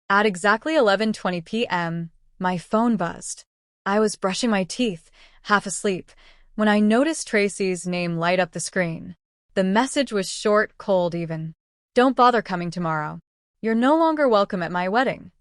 At exactly 11:20 p.m., my phone buzzed. I was brushing my teeth, half asleep, when I noticed Tracy's name light up the screen. The message was short, cold even. "Don't bother coming tomorrow. You're no longer welcome at my wedding."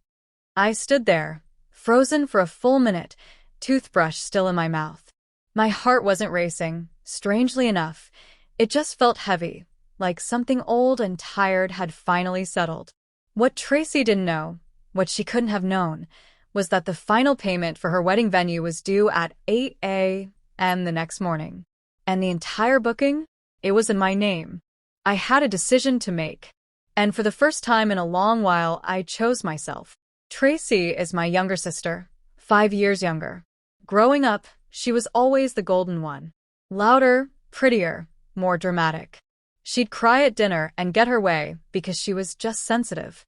I stood there, frozen for a full minute, toothbrush still in my mouth. My heart wasn't racing, strangely enough. It just felt heavy, like something old and tired had finally settled. What Tracy didn't know, what she couldn't have known, was that the final payment for her wedding venue was due at 8 a.m. the next morning. And the entire booking? It was in my name. I had a decision to make. And for the first time in a long while, I chose myself. Tracy is my younger sister, 5 years younger. Growing up, she was always the golden one. Louder, prettier, more dramatic. She'd cry at dinner and get her way because she was just sensitive.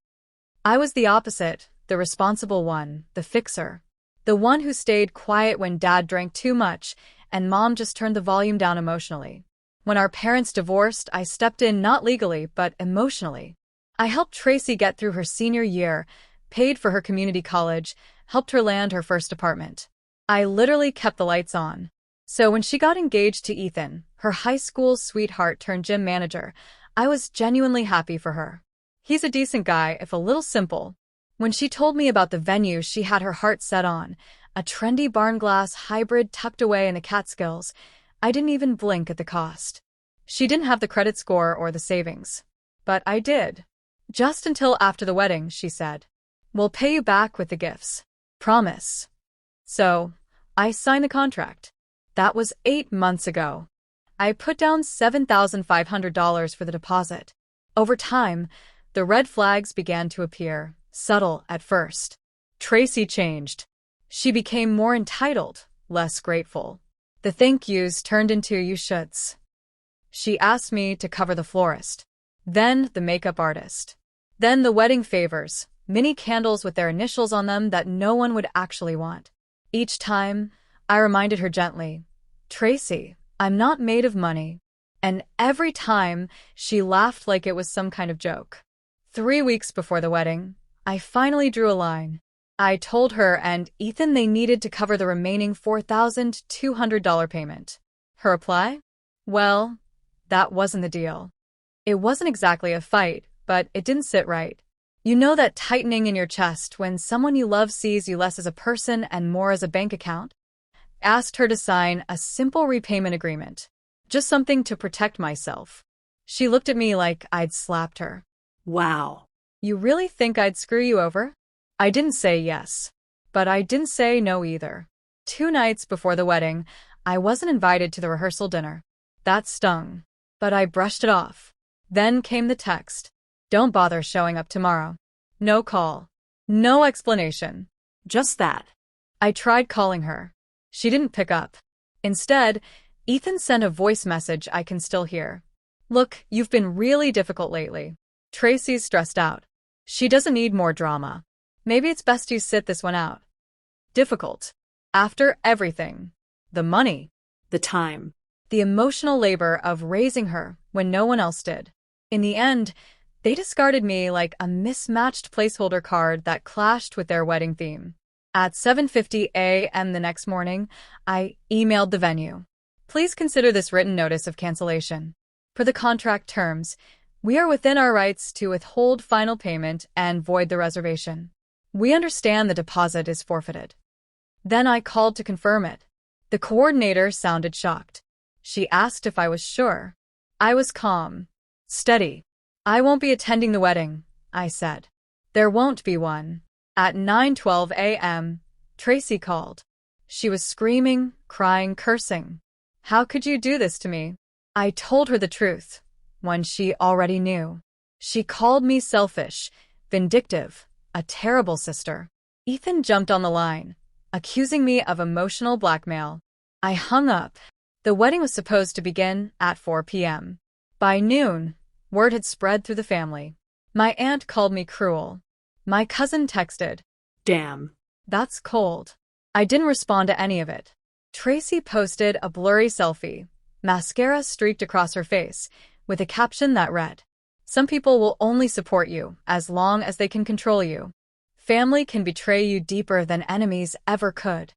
I was the opposite, the responsible one, the fixer. The one who stayed quiet when Dad drank too much and Mom just turned the volume down emotionally. When our parents divorced, I stepped in not legally, but emotionally. I helped Tracy get through her senior year, paid for her community college, helped her land her first apartment. I literally kept the lights on. So when she got engaged to Ethan, her high school sweetheart turned gym manager, I was genuinely happy for her. He's a decent guy, if a little simple. When she told me about the venue she had her heart set on, a trendy barn-glass hybrid tucked away in the Catskills, I didn't even blink at the cost. She didn't have the credit score or the savings. But I did. "Just until after the wedding," she said. "We'll pay you back with the gifts. Promise." So, I signed the contract. That was 8 months ago. I put down $7,500 for the deposit. Over time, the red flags began to appear, subtle at first. Tracy changed. She became more entitled, less grateful. The thank yous turned into you shoulds. She asked me to cover the florist, then the makeup artist, then the wedding favors, mini candles with their initials on them that no one would actually want. Each time, I reminded her gently, "Tracy, I'm not made of money." And every time, she laughed like it was some kind of joke. 3 weeks before the wedding, I finally drew a line. I told her and Ethan they needed to cover the remaining $4,200 payment. Her reply? Well, that wasn't the deal. It wasn't exactly a fight, but it didn't sit right. You know that tightening in your chest when someone you love sees you less as a person and more as a bank account? Asked her to sign a simple repayment agreement. Just something to protect myself. She looked at me like I'd slapped her. Wow. You really think I'd screw you over? I didn't say yes. But I didn't say no either. 2 nights before the wedding, I wasn't invited to the rehearsal dinner. That stung. But I brushed it off. Then came the text. "Don't bother showing up tomorrow." No call. No explanation. Just that. I tried calling her. She didn't pick up. Instead, Ethan sent a voice message I can still hear. "Look, you've been really difficult lately. Tracy's stressed out. She doesn't need more drama. Maybe it's best you sit this one out." Difficult. After everything. The money. The time. The emotional labor of raising her when no one else did. In the end, they discarded me like a mismatched placeholder card that clashed with their wedding theme. At 7:50 a.m. the next morning, I emailed the venue. "Please consider this written notice of cancellation. Per the contract terms, we are within our rights to withhold final payment and void the reservation. We understand the deposit is forfeited." Then I called to confirm it. The coordinator sounded shocked. She asked if I was sure. I was calm. Steady. "I won't be attending the wedding," I said. "There won't be one." At 9:12 a.m., Tracy called. She was screaming, crying, cursing. "How could you do this to me?" I told her the truth, one she already knew. She called me selfish, vindictive, a terrible sister. Ethan jumped on the line, accusing me of emotional blackmail. I hung up. The wedding was supposed to begin at 4 p.m. By noon, word had spread through the family. My aunt called me cruel. My cousin texted, "Damn. That's cold." I didn't respond to any of it. Tracy posted a blurry selfie, mascara streaked across her face, with a caption that read, "Some people will only support you as long as they can control you." Family can betray you deeper than enemies ever could.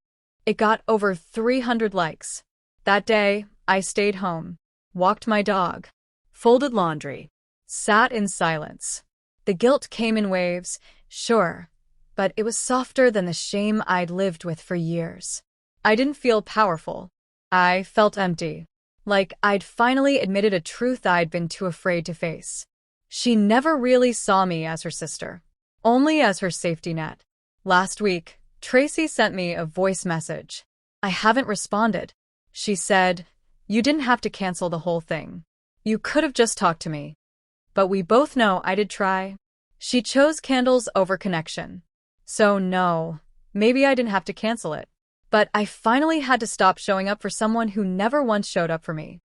It got over 300 likes. That day, I stayed home, walked my dog, Folded laundry. sat in silence. The guilt came in waves, sure, but it was softer than the shame I'd lived with for years. I didn't feel powerful. I felt empty, like I'd finally admitted a truth I'd been too afraid to face. She never really saw me as her sister, only as her safety net. Last week, Tracy sent me a voice message. I haven't responded. She said, "You didn't have to cancel the whole thing. You could have just talked to me." But we both know I did try. She chose candles over connection. So no, maybe I didn't have to cancel it. But I finally had to stop showing up for someone who never once showed up for me.